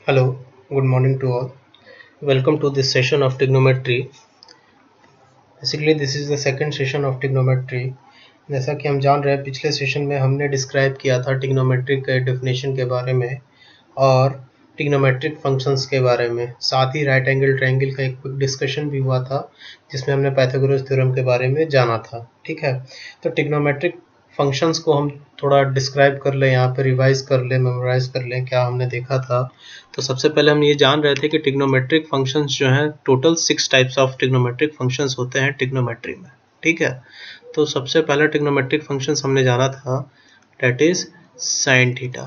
Hello, good morning to all. Welcome to this session of trigonometry. Basically, this is the second session of trigonometry. जैसा कि हम जान रहे हैं, पिछले सेशन में हमने डिस्क्राइब किया था ट्रिग्नोमेट्रिक के डेफिनेशन के बारे में और ट्रिग्नोमेट्रिक फंक्शंस के बारे में। साथ ही राइट एंगल ट्रायंगल का एक क्विक डिस्कशन भी हुआ था जिसमें हमने पाइथागोरस थ्योरम के बारे में जाना था। ठीक है, तो ट्रिग्नोमेट्रिक फंक्शंस को हम थोड़ा डिस्क्राइब कर लें, यहाँ पे रिवाइज कर लें, मेमोराइज कर लें क्या हमने देखा था। तो सबसे पहले हम ये जान रहे थे कि ट्रिग्नोमेट्रिक फंक्शंस जो हैं, total 6 types of trigonometric functions होते हैं ट्रिग्नोमेट्री में। ठीक है, तो सबसे पहला ट्रिग्नोमेट्रिक फंक्शंस हमने जाना था, डेट इज साइन थीटा,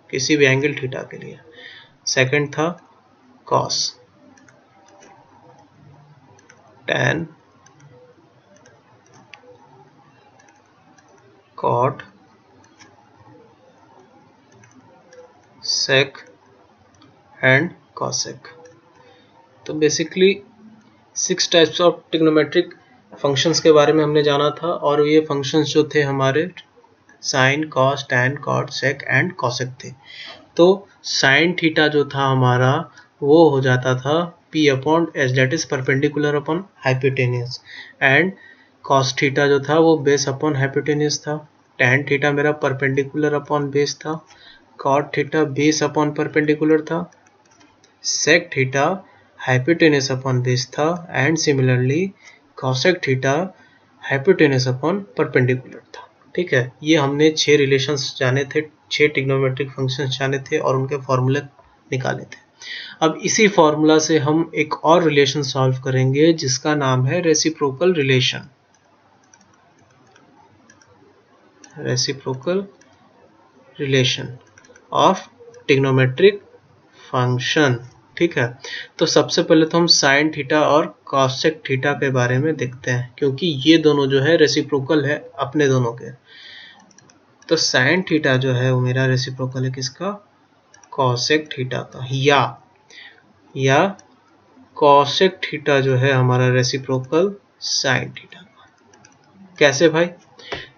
किसी भी एंगल थीटा के लिए। सेकंड था cos, tan, cot, sec and cosec. तो basically 6 types of trigonometric functions के बारे में हमने जाना था और ये फंक्शंस जो थे हमारे sine, cos, tan, cot, sec and cosec थे। तो साइन थीटा जो था हमारा वो हो जाता था p upon H, that is perpendicular upon hypotenuse, and cos theta जो था वो बेस अपॉन हाइपोटेन्यूज था। टैन थीटा मेरा परपेंडिकुलर अपॉन बेस था। Cot theta base upon perpendicular था। Sec theta hypotenuse upon base था and similarly cosec theta hypotenuse upon perpendicular था। ठीक है, ये हमने 6 रिलेशंस जाने थे, 6 ट्रिग्नोमेट्रिक फंक्शंस जाने थे और उनके फॉर्मूले निकाले थे। अब इसी फॉर्मूला से हम एक और रिलेशन सॉल्व करेंगे जिसका नाम है reciprocal relation. Reciprocal relation of trigonometric function. ठीक है, तो सबसे पहले तो हम साइन थीटा और कॉसेक थीटा के बारे में देखते हैं, क्योंकि ये दोनों जो है रेसिप्रोकल है अपने दोनों के। तो साइन थीटा जो है वो मेरा रेसिप्रोकल है किसका? कॉसेक थीटा का, या कॉसेक थीटा जो है हमारा रेसिप्रोकल साइन थीटा का। कैसे भाई?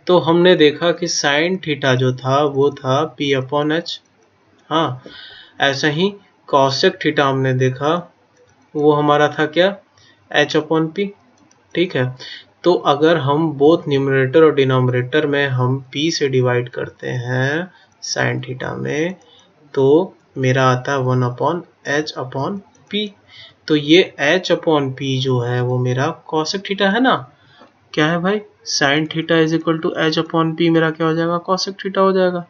तो हमने देखा कि साइन थीटा जो था वो था p अपॉन एच। हाँ, ऐसा ही कॉसेक थीटा हमने देखा वो हमारा था क्या? h upon P. ठीक है, तो अगर हम बोथ न्यूमरेटर और डिनोमिनेटर में हम p से डिवाइड करते हैं साइन थीटा में, तो मेरा आता है 1 अपॉन एच अपॉन पी। तो ये h अपॉन पी जो है वो मेरा कॉसेक थीटा है ना। क्या है भाई? Sine theta is equal to H upon P मेरा क्या हो जाएगा? कॉसेक थीटा हो जाएगा।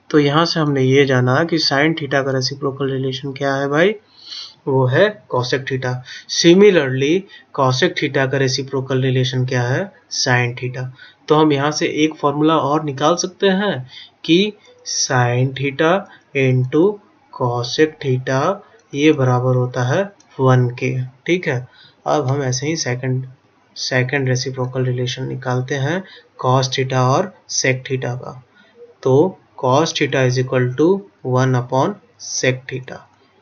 तो यहाँ से हमने ये जाना कि साइन थीटा का रेसिप्रोकल रिलेशन क्या है भाई? वो है cosec theta. Similarly cosec theta का रेसिप्रोकल रिलेशन क्या है? Sine theta. तो हम यहाँ से एक फॉर्मूला और निकाल सकते हैं कि sine theta into cosec theta ये बराबर होता है 1 के। ठीक है, अब हम ऐसे ही सेकंड रेसिप्रोकल रिलेशन निकालते हैं कॉस थीटा और सेक थीटा का। तो cos theta is equal to 1 upon sec theta.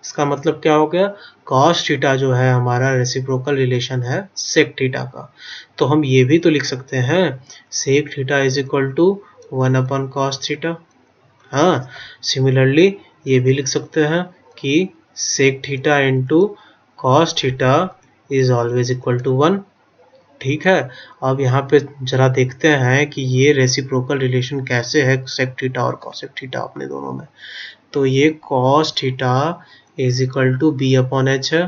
इसका मतलब क्या हो गया? कॉस थीटा जो है हमारा रेसिप्रोकल रिलेशन है सेक थीटा का। तो हम ये भी तो लिख सकते हैं sec theta is equal to 1 upon cos theta. हाँ, सिमिलरली ये भी लिख सकते हैं कि sec theta into cos theta is always equal to 1। ठीक है, अब यहाँ पे जरा देखते हैं कि ये रेसिप्रोकल रिलेशन कैसे है सेक थीटा और कॉसेक थीटा अपने दोनों में। तो ये cos theta is equal to B upon H है।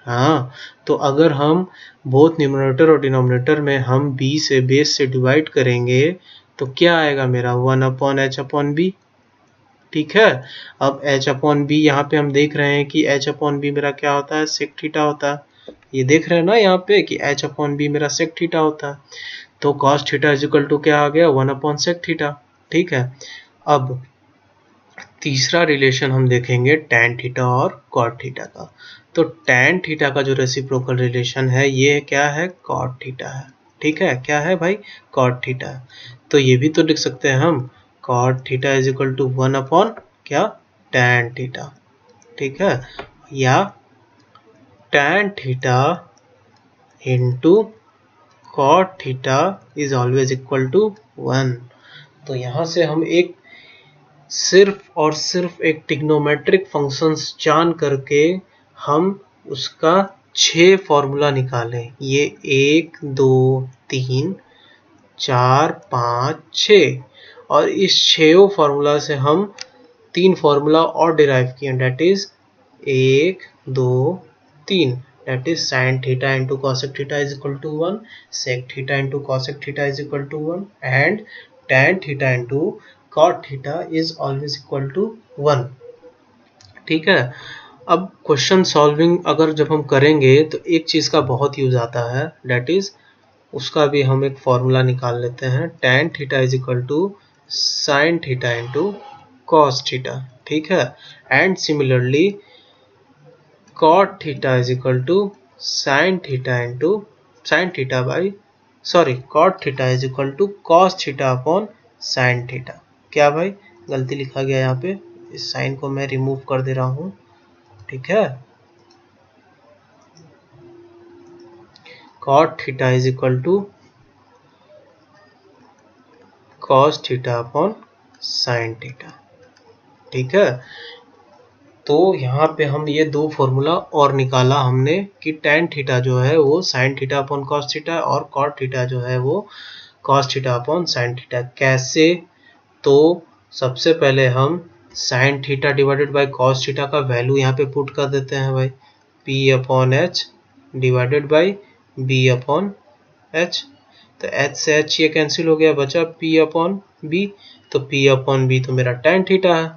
हाँ, तो अगर हम बोथ न्यूमरेटर और डिनोमिनेटर में हम b से बेस से डिवाइड करेंगे तो क्या आएगा मेरा? 1 अपॉन एच अपॉन बी। ठीक है, अब h अपॉन बी यहाँ पे हम देख रहे हैं कि h अपॉन बी मेरा क्या होता है? सेक थीटा होता है। ये देख रहे हैं ना यहाँ पे कि h अपॉन बी मेरा सेक थीटा होता है। तो cos theta is equal to क्या आ गया? 1 अपॉन सेक थीटा। ठीक है, अब तीसरा रिलेशन हम देखेंगे tan थीटा और cot थीटा का। तो tan थीटा का जो रेसिप्रोकल रिलेशन है ये क्या है? cot थीटा है। ठीक है, क्या है भाई? cot theta. तो ये भी तो लिख सकते हैं हम cot theta is equal to 1 upon क्या? tan theta. ठीक है, या tan theta into cot theta is always equal to 1। तो यहाँ से हम एक सिर्फ और सिर्फ एक ट्रिग्नोमेट्रिक फंक्शंस जान करके हम उसका 6 फॉर्मूला निकालें। ये 1 2 3 4 5 6 और इस 6 फॉर्मूला से हम 3 फॉर्मूला और डिराइव किए, date is 1 2 3, that is sin theta into cosec theta is equal to 1, sec theta into cosec theta is equal to 1 and tan theta into cot theta is always equal to 1। ठीक है, अब question solving अगर जब हम करेंगे तो एक चीज़ का बहुत यूज आता है, डेट इज उसका भी हम एक फॉर्मूला निकाल लेते हैं, tan theta is equal to sin theta into cos theta. ठीक है, and similarly cot theta is equal to sin theta into sin theta by cot theta is equal to cos theta upon sin theta। क्या भाई गलती लिखा गया यहाँ पे, इस साइन को मैं रिमूव कर दे रहा हूँ। ठीक है, cot theta is equal to cos theta upon sin theta। ठीक है, तो यहाँ पे हम ये 2 फॉर्मूला और निकाला हमने कि tan थीटा जो है वो sin theta upon cos theta और cot थीटा जो है वो cos theta upon sin theta. कैसे? तो सबसे पहले हम sin theta divided by cos theta का वैल्यू यहाँ पे पुट कर देते हैं भाई, p upon h divided by b upon h। तो h से h ये कैंसिल हो गया, बचा p अपॉन b, तो p अपॉन b तो मेरा tan थीटा है।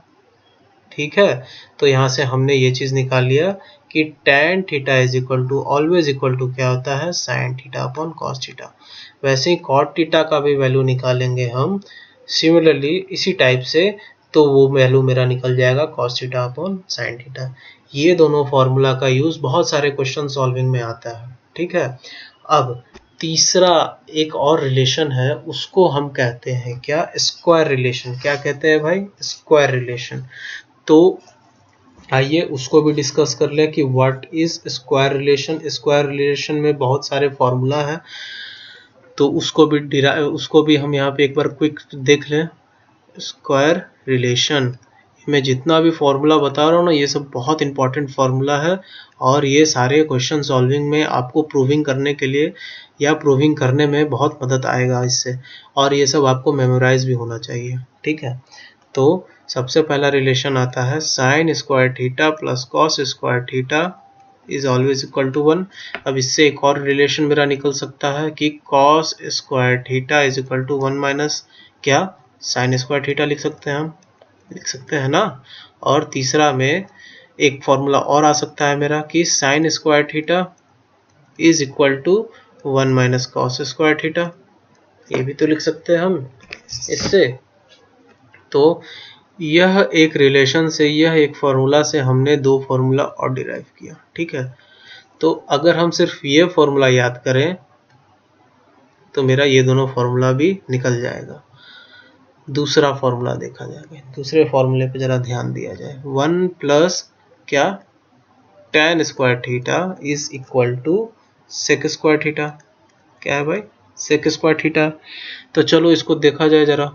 ठीक है, तो यहाँ से हमने ये चीज निकाल लिया कि tan theta is equal to always equal to क्या होता है, sin theta upon cos theta. वैसे ही cot थीटा का भी वैल्यू निकालेंगे हम सिमिलरली इसी टाइप से, तो वो वैल्यू मेरा निकल जाएगा cos theta upon sin theta. ये दोनों फॉर्मूला का यूज बहुत सारे क्वेश्चन सॉल्विंग में आता है। ठीक है, अब तीसरा एक और रिलेशन है, उसको हम कहते हैं क्या, स्क्वायर रिलेशन। क्या कहते हैं भाई, स्क्वायर रिलेशन। तो आइए उसको भी डिस्कस कर लें कि what is square relation. Square relation में बहुत सारे फॉर्मूला हैं, तो उसको भी हम यहाँ पे एक बार क्विक देख लें। स्क्वायर रिलेशन में जितना भी फॉर्मूला बता रहा हूँ ना, ये सब बहुत इंपॉर्टेंट फॉर्मूला है और ये सारे क्वेश्चन सॉल्विंग में आपको प्रूविंग करने के लिए या प्रूविंग करने में बहुत मदद आएगा इससे, और ये सब आपको मेमोराइज भी होना चाहिए। ठीक है, तो सबसे पहला रिलेशन आता है sine square theta plus cos square theta is always equal to 1। अब इससे एक और रिलेशन मेरा निकल सकता है कि cos square theta is equal to 1 minus क्या, साइन स्क्वायर थीटा लिख सकते हैं, हम लिख सकते हैं ना। और तीसरा में एक फॉर्मूला और आ सकता है मेरा कि sine square theta is equal to 1 minus cos square theta, ये भी तो लिख सकते हैं हम इससे। तो यह एक रिलेशन से, यह एक फॉर्मूला से हमने 2 फॉर्मूला और डिराइव किया। ठीक है, तो अगर हम सिर्फ ये फॉर्मूला याद करें तो मेरा ये दोनों फॉर्मूला भी निकल जाएगा। दूसरा फॉर्मूला देखा जाएगा, दूसरे फॉर्मूले पे जरा ध्यान दिया जाए। 1 प्लस क्या, tan square theta is equal to sec square theta. क्या है भाई, सेक स्क्वायर थीटा। तो चलो इसको देखा जाए जरा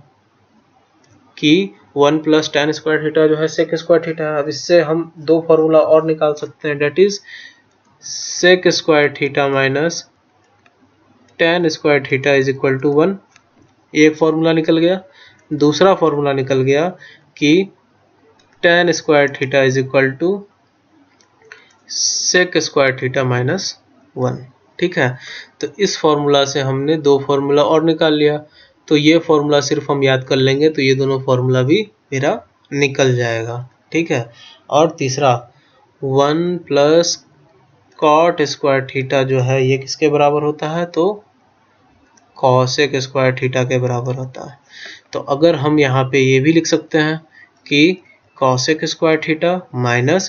कि 1 प्लस tan स्क्वायर थीटा जो है सेक स्क्वायर थीटा है। अब इससे हम 2 फॉर्मूला और निकाल सकते हैं, that is sec square theta minus tan square theta is equal to 1। एक फॉर्मूला निकल गया। दूसरा फॉर्मूला निकल गया कि tan square theta is equal to sec square theta minus 1। ठीक है, तो इस फॉर्मूला से हमने 2 फॉर्मूला और निकाल लिया। तो ये फॉर्मूला सिर्फ हम याद कर लेंगे तो ये दोनों फॉर्मूला भी मेरा निकल जाएगा। ठीक है, और तीसरा 1 प्लस कॉट स्क्वायर थीटा जो है ये किसके बराबर होता है, तो कॉसेक स्क्वायर थीटा के बराबर होता है। तो अगर हम यहाँ पे ये भी लिख सकते हैं कि cosec square theta minus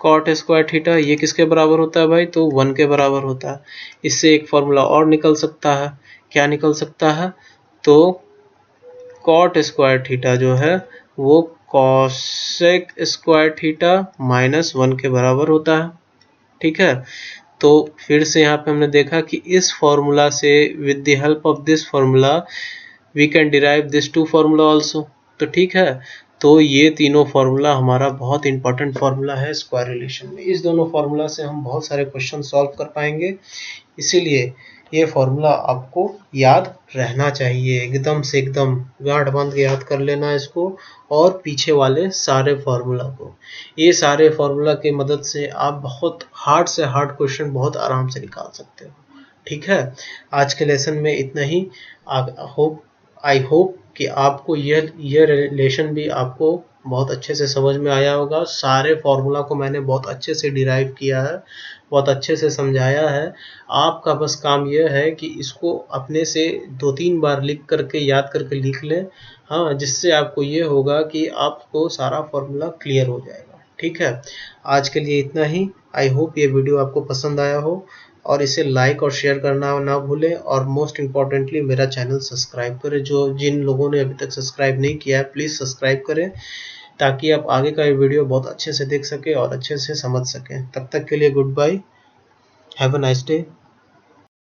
cot square theta ये किसके बराबर होता है भाई, तो 1 के बराबर होता है। इससे एक फॉर्मूला और निकल सकता है। क्या निकल सकता है, तो कॉट स्क्वायर थीटा जो है वो कॉसेक स्क्वायर थीटा माइनस 1 के बराबर होता है। ठीक है, तो फिर से यहाँ पे हमने देखा कि इस फॉर्मूला से with the help of this formula we can derive this 2 formula also. तो ठीक है, तो ये तीनों फार्मूला हमारा बहुत इंपॉर्टेंट फार्मूला है स्क्वायर रिलेशन में। इस दोनों फार्मूला से हम बहुत सारे क्वेश्चन सॉल्व कर पाएंगे, इसीलिए ये फार्मूला आपको याद रहना चाहिए, एकदम से एकदम गांठ बांध के याद कर लेना इसको, और पीछे वाले सारे फार्मूला को। ये सारे फार्मूला की मदद से आप बहुत हार्ड से हार्ड क्वेश्चन बहुत आराम से निकाल सकते हो। ठीक है, आज के लेसन में इतना ही। आई होप कि आपको ये रिलेशन भी आपको बहुत अच्छे से समझ में आया होगा। सारे फार्मूला को मैंने बहुत अच्छे से डिराइव किया है, बहुत अच्छे से समझाया है। आपका बस काम यह है कि इसको अपने से 2-3 बार लिख करके याद करके लिख लें, हाँ, जिससे आपको ये होगा कि आपको सारा फार्मूला क्लियर हो जाएगा। ठीक है, आज के लिए इतना ही। आई होप ये वीडियो आपको पसंद आया हो, और इसे लाइक और शेयर करना ना भूलें, और मोस्ट इम्पॉर्टेंटली मेरा चैनल सब्सक्राइब करें। जिन लोगों ने अभी तक सब्सक्राइब नहीं किया है प्लीज़ सब्सक्राइब करें, ताकि आप आगे का ये वीडियो बहुत अच्छे से देख सकें और अच्छे से समझ सकें। तब तक के लिए goodbye, have a nice day.